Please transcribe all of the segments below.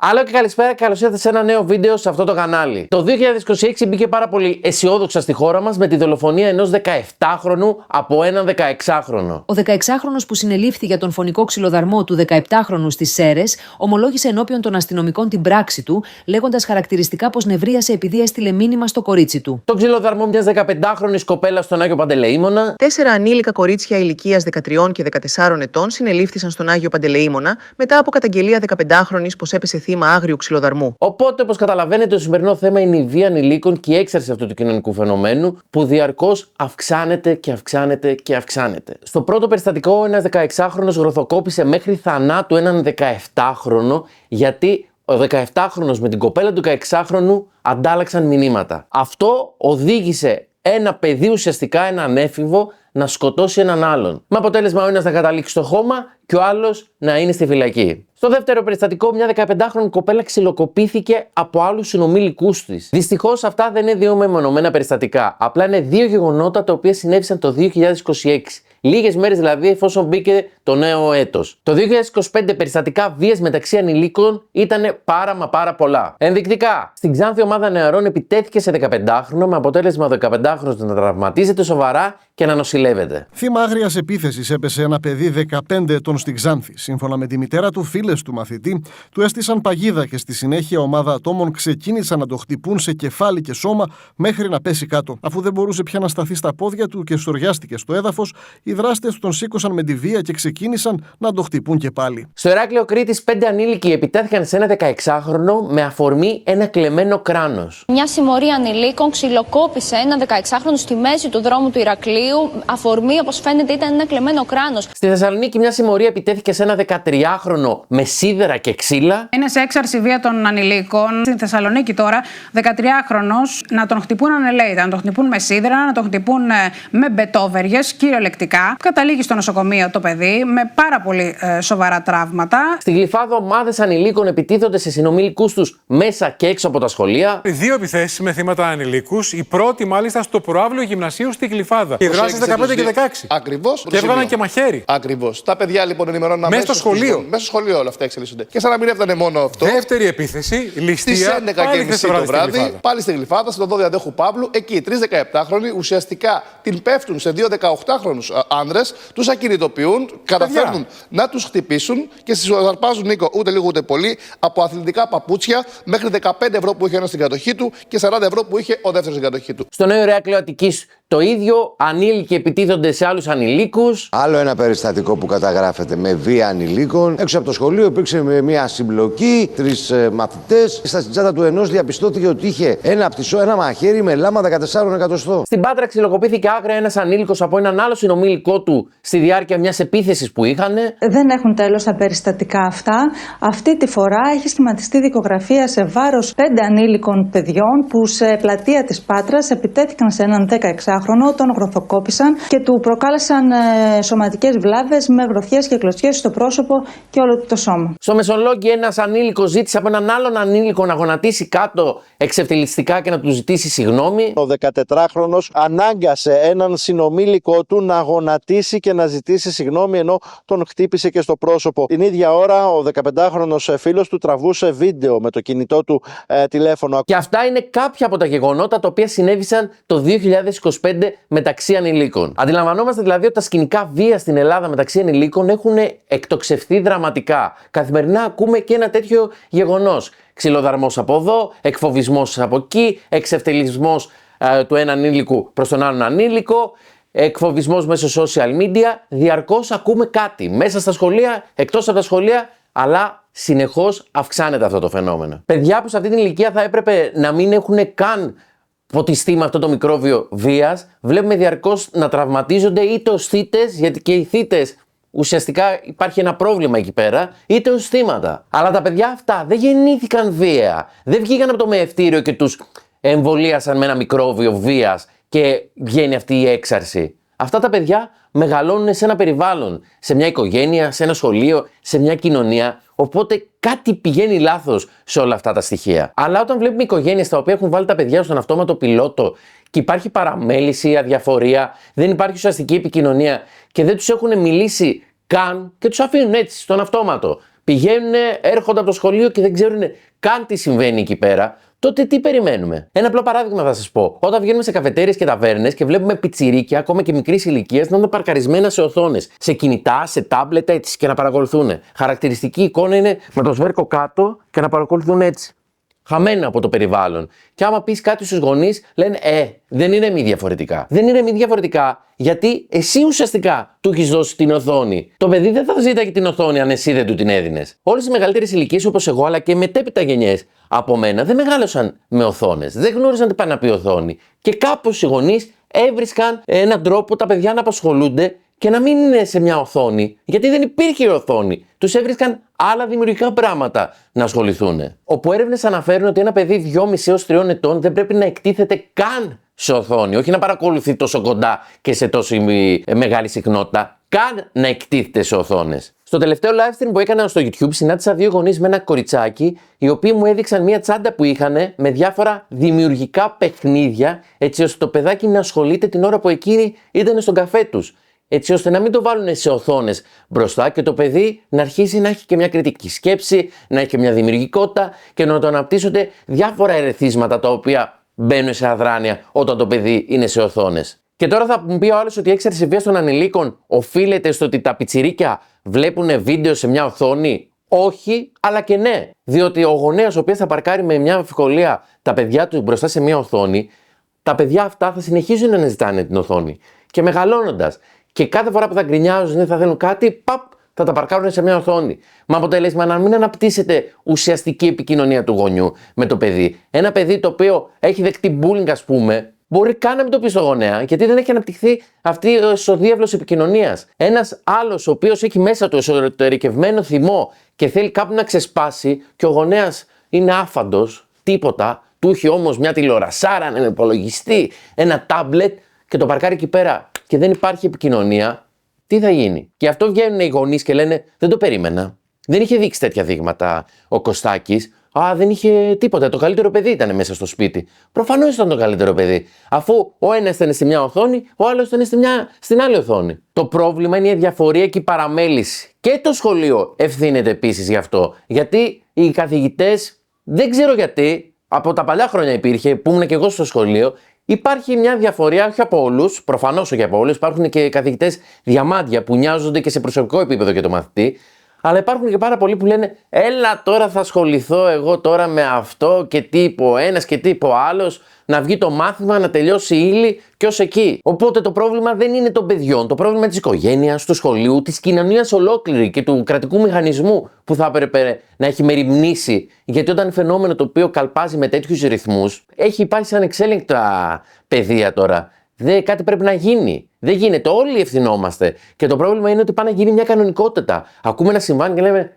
Άλλο και καλησπέρα, καλώς ήρθατε σε ένα νέο βίντεο σε αυτό το κανάλι. Το 2026 μπήκε πάρα πολύ αισιόδοξα στη χώρα μας με τη δολοφονία ενός 17χρονου από έναν 16χρονο. Ο 16χρονος που συνελήφθη για τον φωνικό ξυλοδαρμό του 17χρονου στις Σέρρες ομολόγησε ενώπιον των αστυνομικών την πράξη του, λέγοντας χαρακτηριστικά πως νευρίασε επειδή έστειλε μήνυμα στο κορίτσι του. Το ξυλοδαρμό μιας 15χρονης κοπέλας στον Άγιο Παντελεήμονα. 4 ανήλικα κορίτσια ηλικίας 13 και 14 ετών συνελήφθησαν στον Άγιο Παντελεήμονα μετά από καταγγελία 15χρονης πως έπεσε θύμα άγριου ξυλοδαρμού. Οπότε, όπως καταλαβαίνετε, το σημερινό θέμα είναι η βία ανηλίκων και η έξαρση αυτού του κοινωνικού φαινομένου που διαρκώς αυξάνεται και αυξάνεται και αυξάνεται. Στο πρώτο περιστατικό, ένας 16χρονος γροθοκόπησε μέχρι θανάτου έναν 17χρονο γιατί ο 17χρονος με την κοπέλα του 16χρονου αντάλλαξαν μηνύματα. Αυτό οδήγησε ένα παιδί, ουσιαστικά έναν έφηβο, να σκοτώσει έναν άλλον. Με αποτέλεσμα ο ένας να καταλήξει στο χώμα και ο άλλος να είναι στη φυλακή. Στο δεύτερο περιστατικό, μια 15χρονη κοπέλα ξυλοκοπήθηκε από άλλους συνομήλικούς της. Δυστυχώς αυτά δεν είναι δύο μεμονωμένα περιστατικά. Απλά είναι δύο γεγονότα τα οποία συνέβησαν το 2026. Λίγες μέρες δηλαδή εφόσον μπήκε το νέο έτος. Το 2025 περιστατικά βίας μεταξύ ανηλίκων ήταν πάρα πολλά. Ενδεικτικά, στην Ξάνθη ομάδα νεαρών επιτέθηκε σε 15χρονο με αποτέλεσμα ο 15χρονος να τραυματίζεται σοβαρά και να νοσηλεύεται. Θύμα άγριας επίθεσης έπεσε ένα παιδί 15 ετών στην Ξάνθη. Σύμφωνα με τη μητέρα του, φίλες του μαθητή του έστησαν παγίδα και στη συνέχεια ομάδα ατόμων ξεκίνησαν να το χτυπούν σε κεφάλι και σώμα μέχρι να πέσει κάτω. Αφού δεν μπορούσε πια να σταθεί στα πόδια του και στοριάστηκε στο έδαφος, οι δράστες τον σήκωσαν με τη βία και ξεκίνησαν να το χτυπούν και πάλι. Στο Ηράκλειο Κρήτης, 5 ανήλικοι επιτέθηκαν σε ένα 16χρονο με αφορμή ένα κλεμμένο κράνος. Μια συμμορία ανηλίκων ξυλοκόπησε ένα 16χρονο στη μέση του δρόμου του Ηρακλείου. Αφορμή, όπως φαίνεται, ήταν ένα κλεμμένο κράνος. Στη Θεσσαλονίκη, μια συμμορία επιτέθηκε σε ένα 13χρονο με σίδερα και ξύλα. Είναι σε έξαρση βία των ανηλίκων. Στη Θεσσαλονίκη τώρα, 13χρονος να τον χτυπούν ανελαίητα, να τον χτυπούν με σίδερα, να τον χτυπούν με μπετόβεριες, κυριολεκτικά. Καταλήγει στο νοσοκομείο το παιδί με πάρα πολύ σοβαρά τραύματα. Στη Γλυφάδα, ομάδες ανηλίκων επιτίθονται σε συνομήλικούς τους μέσα και έξω από τα σχολεία. Δύο επιθέσεις με θύματα ανηλίκους. Η πρώτη, μάλιστα, στο προαύλιο γυμνασίου στη Γλυφάδα. Οι δράσεις 15 και 16. Ακριβώς. Και έβγαλαν και μαχαίρι. Ακριβώς. Τα παιδιά λοιπόν ενημερώνουν μέσα στο σχολείο. Μέσα στο σχολείο όλα αυτά εξελίσσονται. Και σαν να μην έφτανε μόνο αυτό. Δεύτερη επίθεση, ληστεία. Στις 11:30 το βράδυ, πάλι στη Γλυφάδα, στο δόδια Αντέχου Παύλου, εκεί 3 17χρονοι ουσιαστικά την πέφτουν σε 2 18χρονους άνδρες, τους ακινητοποιούν, καταφέρνουν να τους χτυπήσουν και στις αρπάζουν, Νίκο, ούτε λίγο ούτε πολύ, από αθλητικά παπούτσια μέχρι 15 ευρώ που είχε ένας στην κατοχή του και 40 ευρώ που είχε ο δεύτερος στην κατοχή του. Στο Νέο Ηράκλειο Αττικής το ίδιο, ανήλικοι επιτίθονται σε άλλους ανηλίκους. Άλλο ένα περιστατικό που καταγράφεται με βία ανηλίκων. Έξω από το σχολείο υπήρξε μια συμπλοκή, 3 μαθητές. Στα τσάντα του ενός διαπιστώθηκε ότι είχε ένα μαχαίρι με λάμα 14 εκατοστό. Στην Πάτρα ξυλοκοπήθηκε άγρια ένας ανήλικος από έναν άλλο συνομήλικό του στη διάρκεια μιας επίθεσης που είχαν. Δεν έχουν τέλος τα περιστατικά αυτά. Αυτή τη φορά έχει σχηματιστεί δικογραφία σε βάρος 5 ανήλικων παιδιών που σε πλατεία της Πάτρας επιτέθηκαν σε έναν 16χρονο, τον γροθοκόπησαν και του προκάλεσαν σωματικές βλάβες με γροθιές και κλωτσιές στο πρόσωπο και όλο το σώμα. Στο Μεσολόγγι, ένας ανήλικος ζήτησε από έναν άλλον ανήλικο να γονατίσει κάτω εξευτελιστικά και να του ζητήσει συγγνώμη. Ο 14χρονος ανάγκασε έναν συνομήλικο του να γονατίσει και να ζητήσει συγγνώμη, ενώ τον χτύπησε και στο πρόσωπο. Την ίδια ώρα, ο 15χρονος φίλος του τραβούσε βίντεο με το κινητό του τηλέφωνο. Και αυτά είναι κάποια από τα γεγονότα τα οποία συνέβησαν το 2025 μεταξύ ανηλίκων. Αντιλαμβανόμαστε δηλαδή ότι τα σκηνικά βία στην Ελλάδα μεταξύ ανηλίκων έχουν εκτοξευθεί δραματικά. Καθημερινά ακούμε και ένα τέτοιο γεγονός. Ξυλοδαρμός από εδώ, εκφοβισμός από εκεί, εξευτελισμός του έναν ανήλικου προς τον άλλον ανήλικο, εκφοβισμός μέσω social media. Διαρκώς ακούμε κάτι μέσα στα σχολεία, εκτός από τα σχολεία, αλλά συνεχώς αυξάνεται αυτό το φαινόμενο. Παιδιά που σε αυτή την ηλικία θα έπρεπε να μην έχουν καν ποτιστεί με αυτό το μικρόβιο βίας, βλέπουμε διαρκώς να τραυματίζονται είτε ως θύτες, γιατί και οι θύτες ουσιαστικά υπάρχει ένα πρόβλημα εκεί πέρα, είτε ως θύματα. Αλλά τα παιδιά αυτά δεν γεννήθηκαν βία. Δεν βγήκαν από το μεευτήριο και τους εμβολίασαν με ένα μικρόβιο βίας και βγαίνει αυτή η έξαρση. Αυτά τα παιδιά μεγαλώνουν σε ένα περιβάλλον, σε μια οικογένεια, σε ένα σχολείο, σε μια κοινωνία. Οπότε κάτι πηγαίνει λάθος σε όλα αυτά τα στοιχεία. Αλλά όταν βλέπουμε οικογένειες τα οποία έχουν βάλει τα παιδιά στον αυτόματο πιλότο και υπάρχει παραμέληση, αδιαφορία, δεν υπάρχει ουσιαστική επικοινωνία και δεν τους έχουν μιλήσει καν και τους αφήνουν έτσι στον αυτόματο. πηγαίνουν, έρχονται από το σχολείο και δεν ξέρουν καν τι συμβαίνει εκεί πέρα, τότε τι περιμένουμε? Ένα απλό παράδειγμα θα σας πω. Όταν βγαίνουμε σε καφετέριες και ταβέρνες και βλέπουμε πιτσιρίκια, ακόμα και μικρής ηλικίας, να είναι παρκαρισμένα σε οθόνες, σε κινητά, σε τάμπλετ, έτσι και να παρακολουθούν. Χαρακτηριστική εικόνα είναι με το σβέρκο κάτω και να παρακολουθούν έτσι. Χαμένα από το περιβάλλον. Και άμα πεις κάτι στους γονείς, λένε δεν είναι μη διαφορετικά. Δεν είναι μη διαφορετικά, γιατί εσύ ουσιαστικά του έχεις δώσει την οθόνη. Το παιδί δεν θα ζήταγε την οθόνη αν εσύ δεν του την έδινες. Όλες οι μεγαλύτερες ηλικίες όπως εγώ, αλλά και μετέπειτα γενιές από μένα, δεν μεγάλωσαν με οθόνες. Δεν γνώριζαν τι πάει να πει οθόνη. Και κάπως οι γονείς έβρισκαν έναν τρόπο τα παιδιά να απασχολούνται και να μην είναι σε μια οθόνη, γιατί δεν υπήρχε η οθόνη. Τους έβρισκαν άλλα δημιουργικά πράγματα να ασχοληθούν. Όπου έρευνες αναφέρουν ότι ένα παιδί 2,5 έως 3 ετών δεν πρέπει να εκτίθεται καν σε οθόνη, όχι να παρακολουθεί τόσο κοντά και σε τόσο μεγάλη συχνότητα, καν να εκτίθεται σε οθόνες. Στο τελευταίο live stream που έκανα στο YouTube, συνάντησα 2 γονείς με ένα κοριτσάκι, οι οποίοι μου έδειξαν μια τσάντα που είχαν με διάφορα δημιουργικά παιχνίδια, έτσι ώστε το παιδάκι να ασχολείται την ώρα που εκείνοι ήταν στον καφέ τους. Έτσι ώστε να μην το βάλουν σε οθόνες μπροστά και το παιδί να αρχίσει να έχει και μια κριτική σκέψη, να έχει και μια δημιουργικότητα και να το αναπτύσσονται διάφορα ερεθίσματα τα οποία μπαίνουν σε αδράνεια όταν το παιδί είναι σε οθόνες. Και τώρα θα μου πει ο άλλος ότι η έξαρση βίας των ανηλίκων οφείλεται στο ότι τα πιτσιρίκια βλέπουν βίντεο σε μια οθόνη. Όχι, αλλά και ναι. Διότι ο γονέας ο οποίος θα παρκάρει με μια ευκολία τα παιδιά του μπροστά σε μια οθόνη, τα παιδιά αυτά θα συνεχίζουν να ζητάνε την οθόνη. Και μεγαλώνοντας, και κάθε φορά που θα γκρινιάζουν ή θα θέλουν κάτι, θα τα παρκάρουν σε μια οθόνη. Με αποτέλεσμα να μην αναπτύσσεται ουσιαστική επικοινωνία του γονιού με το παιδί. Ένα παιδί το οποίο έχει δεχτεί bullying, ας πούμε, μπορεί καν να μην το πει στο γονέα, γιατί δεν έχει αναπτυχθεί αυτή ο διάβλος επικοινωνίας. Ένας άλλος ο οποίος έχει μέσα του εσωτερικευμένο θυμό και θέλει κάπου να ξεσπάσει, και ο γονέας είναι άφαντος, τίποτα, του έχει όμως μια τηλεορασάρα, έναν υπολογιστή, ένα τάμπλετ και το παρκάρει εκεί πέρα και δεν υπάρχει επικοινωνία, τι θα γίνει? Και αυτό βγαίνουν οι γονείς και λένε: δεν το περίμενα. Δεν είχε δείξει τέτοια δείγματα ο Κωστάκης. Δεν είχε τίποτα. Το καλύτερο παιδί ήταν μέσα στο σπίτι. Προφανώς ήταν το καλύτερο παιδί. Αφού ο ένας ήταν στη μια οθόνη, ο άλλος ήταν στην άλλη οθόνη. Το πρόβλημα είναι η αδιαφορία και η παραμέληση. Και το σχολείο ευθύνεται επίσης γι' αυτό. Γιατί οι καθηγητές, δεν ξέρω γιατί, από τα παλιά χρόνια υπήρχε, που ήμουν και εγώ στο σχολείο. Υπάρχει μια διαφορία, όχι από όλους, προφανώς όχι από όλους. Υπάρχουν και καθηγητές διαμάντια που νοιάζονται και σε προσωπικό επίπεδο για το μαθητή. Αλλά υπάρχουν και πάρα πολλοί που λένε: έλα τώρα θα ασχοληθώ εγώ τώρα με αυτό και τι είπε ο ένας και τι είπε ο άλλος, να βγει το μάθημα, να τελειώσει η ύλη και ως εκεί. Οπότε το πρόβλημα δεν είναι των παιδιών, το πρόβλημα είναι της οικογένειας, του σχολείου, της κοινωνίας ολόκληρη και του κρατικού μηχανισμού που θα έπρεπε να έχει μεριμνήσει. Γιατί όταν φαινόμενο το οποίο καλπάζει με τέτοιους ρυθμούς, έχει υπάρξει ανεξέλεγκτα παιδεία τώρα. Κάτι πρέπει να γίνει. Δεν γίνεται. Όλοι ευθυνόμαστε. Και το πρόβλημα είναι ότι πάει να γίνει μια κανονικότητα. Ακούμε ένα συμβάν και λέμε: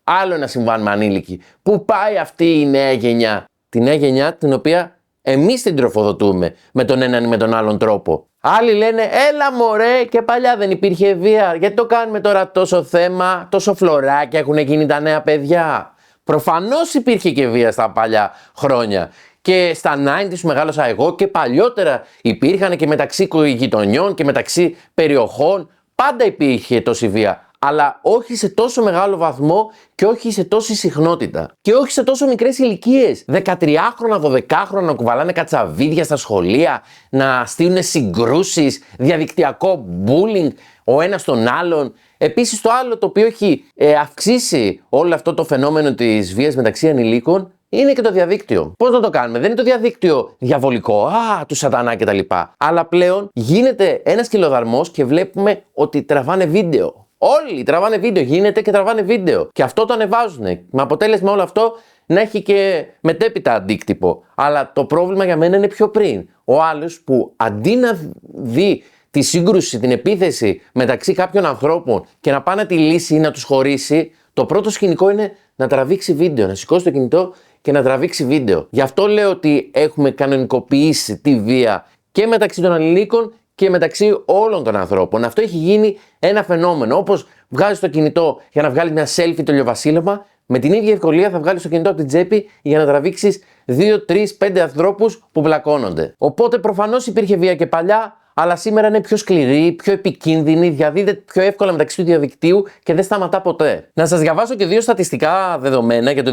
άλλο ένα συμβάν με ανήλικη. Πού πάει αυτή η νέα γενιά? Τη νέα γενιά την οποία εμείς την τροφοδοτούμε με τον έναν ή με τον άλλον τρόπο. Άλλοι λένε: έλα μωρέ, και παλιά δεν υπήρχε βία. Γιατί το κάνουμε τώρα τόσο θέμα, τόσο φλωράκια έχουν γίνει τα νέα παιδιά? Προφανώς υπήρχε και βία στα παλιά χρόνια. Και στα 90's που μεγάλωσα εγώ και παλιότερα υπήρχαν και μεταξύ γειτονιών και μεταξύ περιοχών. Πάντα υπήρχε τόση βία. Αλλά όχι σε τόσο μεγάλο βαθμό και όχι σε τόση συχνότητα. Και όχι σε τόσο μικρές ηλικίες. 13χρονα, 12χρονα να κουβαλάνε κατσαβίδια στα σχολεία, να στείλουν συγκρούσεις, διαδικτυακό bullying ο ένας τον άλλον. Επίσης το άλλο το οποίο έχει αυξήσει όλο αυτό το φαινόμενο της βίας μεταξύ ανηλίκων είναι και το διαδίκτυο. Πώς να το κάνουμε? Δεν είναι το διαδίκτυο διαβολικό, του σατανά κτλ. Αλλά πλέον γίνεται ένας κυλοδαρμός και βλέπουμε ότι τραβάνε βίντεο. Όλοι τραβάνε βίντεο, γίνεται και τραβάνε βίντεο. Και αυτό το ανεβάζουν. Με αποτέλεσμα όλο αυτό να έχει και μετέπειτα αντίκτυπο. Αλλά το πρόβλημα για μένα είναι πιο πριν. Ο άλλος που αντί να δει τη σύγκρουση, την επίθεση μεταξύ κάποιων ανθρώπων και να πάει να τη λύσει ή να τους χωρίσει, το πρώτο σκηνικό είναι να τραβήξει βίντεο, να σηκώσει το κινητό και να τραβήξει βίντεο. Γι' αυτό λέω ότι έχουμε κανονικοποιήσει τη βία και μεταξύ των ανηλίκων και μεταξύ όλων των ανθρώπων. Αυτό έχει γίνει ένα φαινόμενο. Όπως βγάζεις το κινητό για να βγάλεις μια selfie το ηλιοβασίλεμα, με την ίδια ευκολία θα βγάλεις το κινητό από την τσέπη για να τραβήξεις 2, 3, 5 ανθρώπους που μπλακώνονται. Οπότε προφανώς υπήρχε βία και παλιά, αλλά σήμερα είναι πιο σκληρή, πιο επικίνδυνη, διαδίδεται πιο εύκολα μεταξύ του διαδικτύου και δεν σταματά ποτέ. Να σας διαβάσω και 2 στατιστικά δεδομένα για το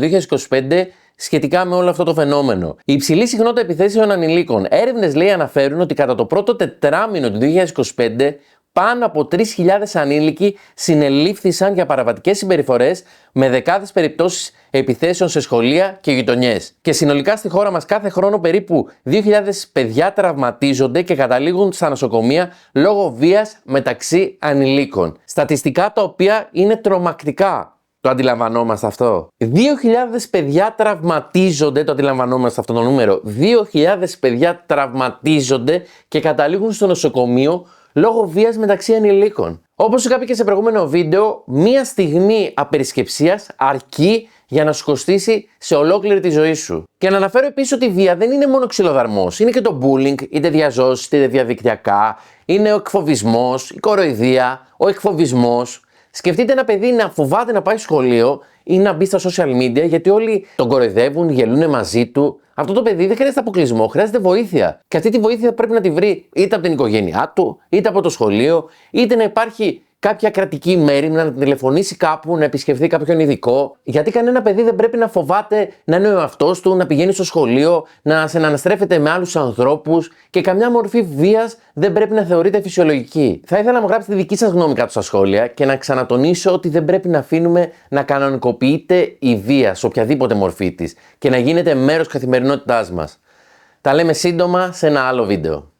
2025 σχετικά με όλο αυτό το φαινόμενο. Η υψηλή συχνότητα επιθέσεων ανηλίκων. Έρευνες, λέει, αναφέρουν ότι κατά το πρώτο τετράμινο του 2025 πάνω από 3.000 ανήλικοι συνελήφθησαν για παραβατικές συμπεριφορές, με δεκάδες περιπτώσεις επιθέσεων σε σχολεία και γειτονιές. Και συνολικά στη χώρα μας κάθε χρόνο περίπου 2.000 παιδιά τραυματίζονται και καταλήγουν στα νοσοκομεία λόγω βίας μεταξύ ανηλίκων. Στατιστικά τα οποία είναι τρομακτικά. Το αντιλαμβανόμαστε αυτό? 2.000 παιδιά τραυματίζονται, το αντιλαμβανόμαστε αυτό το νούμερο? 2.000 παιδιά τραυματίζονται και καταλήγουν στο νοσοκομείο λόγω βίας μεταξύ ανηλίκων. Όπως είχα πει και σε προηγούμενο βίντεο, μία στιγμή απερισκεψίας αρκεί για να σου κοστίσει σε ολόκληρη τη ζωή σου. Και να αναφέρω επίσης ότι η βία δεν είναι μόνο ξυλοδαρμός, είναι και το bullying, είτε διαζώσεις είτε διαδικτυακά, είναι ο εκφοβισμός, η κοροϊδία, ο εκφοβισμός. Σκεφτείτε ένα παιδί να φοβάται να πάει στο σχολείο ή να μπει στα social media γιατί όλοι τον κοροϊδεύουν, γελούν μαζί του. Αυτό το παιδί δεν χρειάζεται αποκλεισμό, χρειάζεται βοήθεια. Και αυτή τη βοήθεια πρέπει να τη βρει είτε από την οικογένειά του, είτε από το σχολείο, είτε να υπάρχει κάποια κρατική μέριμνα, να τηλεφωνήσει κάπου, να επισκεφθεί κάποιον ειδικό. Γιατί κανένα παιδί δεν πρέπει να φοβάται να είναι ο εαυτός του, να πηγαίνει στο σχολείο, να συναναστρέφεται με άλλους ανθρώπους και καμιά μορφή βίας δεν πρέπει να θεωρείται φυσιολογική. Θα ήθελα να μου γράψετε τη δική σας γνώμη κάτω στα σχόλια και να ξανατονίσω ότι δεν πρέπει να αφήνουμε να κανονικοποιείται η βία σε οποιαδήποτε μορφή της και να γίνεται μέρος καθημερινότητάς μας. Τα λέμε σύντομα σε ένα άλλο βίντεο.